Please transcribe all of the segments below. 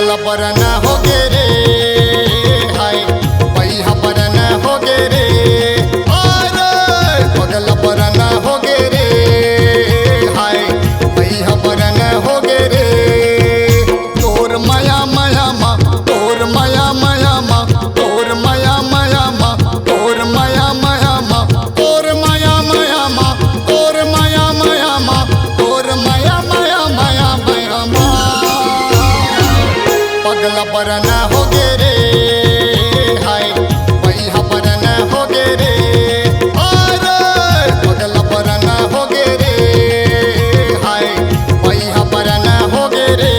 पगला पर न हो गे रे, हाय पैहा पर न हो गे रे, अरे पगला पर न हो गे रे, हाय पैहा पर न हो गे रे। तोर माया माया मा, तोर माया माया मा, तोर माया माया मा, तोर माया माया मा, तोर माया माया मा, तोर माया माया मा, तोर माया माया माया माया मा। पगला पर न हो गे रे, हाय पैहा पर न हो गे रे, अरे पगला पर न हो गे रे, हाय पैहा पर न हो गे रे।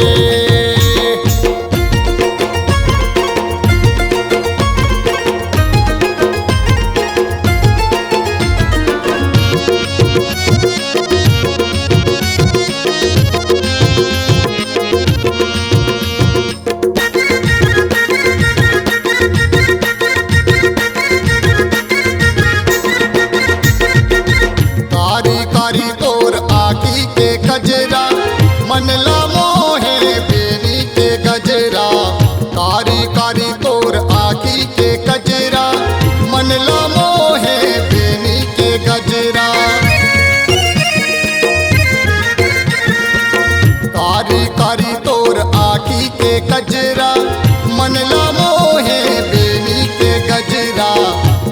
कारी कारी तोर आखी के गजरा, मनला मोहे बेनी के गजरा। कारी कारी तोर आखी के गजरा, मनला मोहे बेनी के गजरा। कारी कारी तोर आखी के गजरा, मनला मोहे बेनी के गजरा।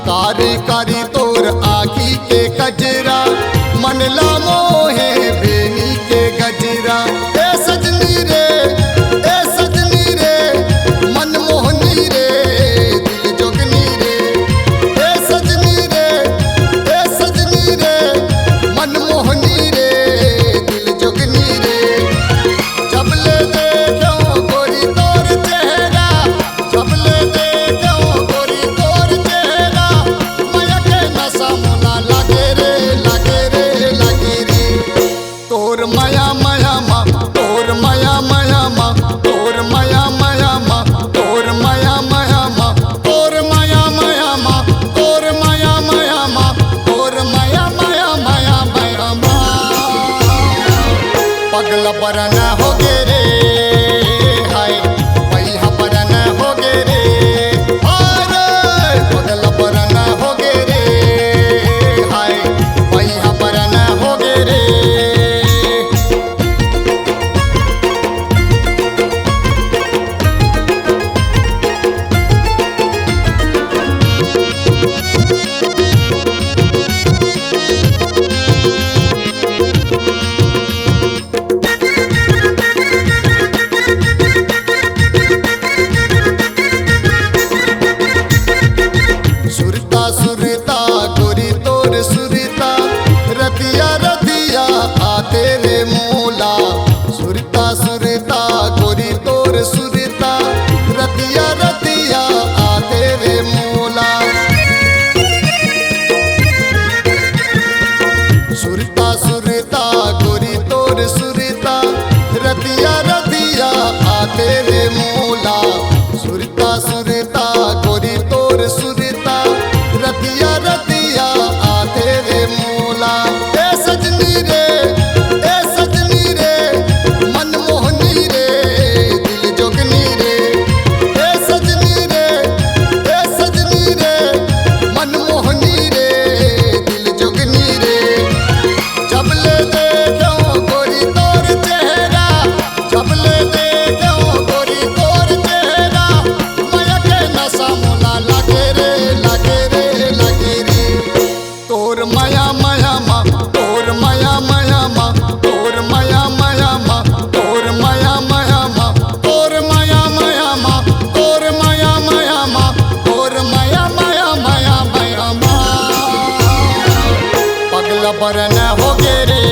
कारी कारी तोर आखी के गजरा, मनला मोहे बेनी के गजरा। ए सजनी रे, ए सजनी रे, मनमोहनी रे, दिल जोगनी रे। ए सजनी रे, ए सजनी रे, मनमोहनी रे, दिल जोगनी रे। जब ले देखो गोरी तोर चेहरा, जब ले देखो गोरी तोर चेहरा, माया के नशा मोला लागे रे, लागे रे, लागे रे। तोर माया माया मा, तोर माया माया मा, तोर माया माया मा, तोर माया माया मा, तोर माया माया मा, तोर माया माया मा, तोर माया माया माया माया मा। पगला पर न हो गे रे, हाय पैहा पर न हो गे रे, अरे पगला पर न हो गे रे, हाय पैहा पर न हो गे रे। सुरता सुरता गोरी तोर सुरता, रतिया रतिया आते रे मोला। सुरता सुरता गोरी तोर सुरता, रतिया रतिया आते रे मोला। सुरता सुरता गोरी तोर सुरता, रतिया रतिया आते रे मोला। सुरता सुरता गोरी तोर सुरता, रतिया रतिया आते रे मोला। ए सजनी रे, ए सजनी रे, मनमोहनी रे, दिल जोगनी रे। ए सजनी रे, ए सजनी रे, मनमोहनी रे, दिल जोगनी रे। जब ले देखो गोरी तोर चेहरा, जब ले देखो गोरी तोर चेहरा, माया के नशा मोला लागे रे, लागे रे, लागे रे। तोर माया माया मा, तोर माया माया मा, तोर माया माया मा, तोर माया माया मा, तोर माया माया मा, तोर माया माया मा, तोर माया माया माया माया मा। पगला पर न हो गे रे,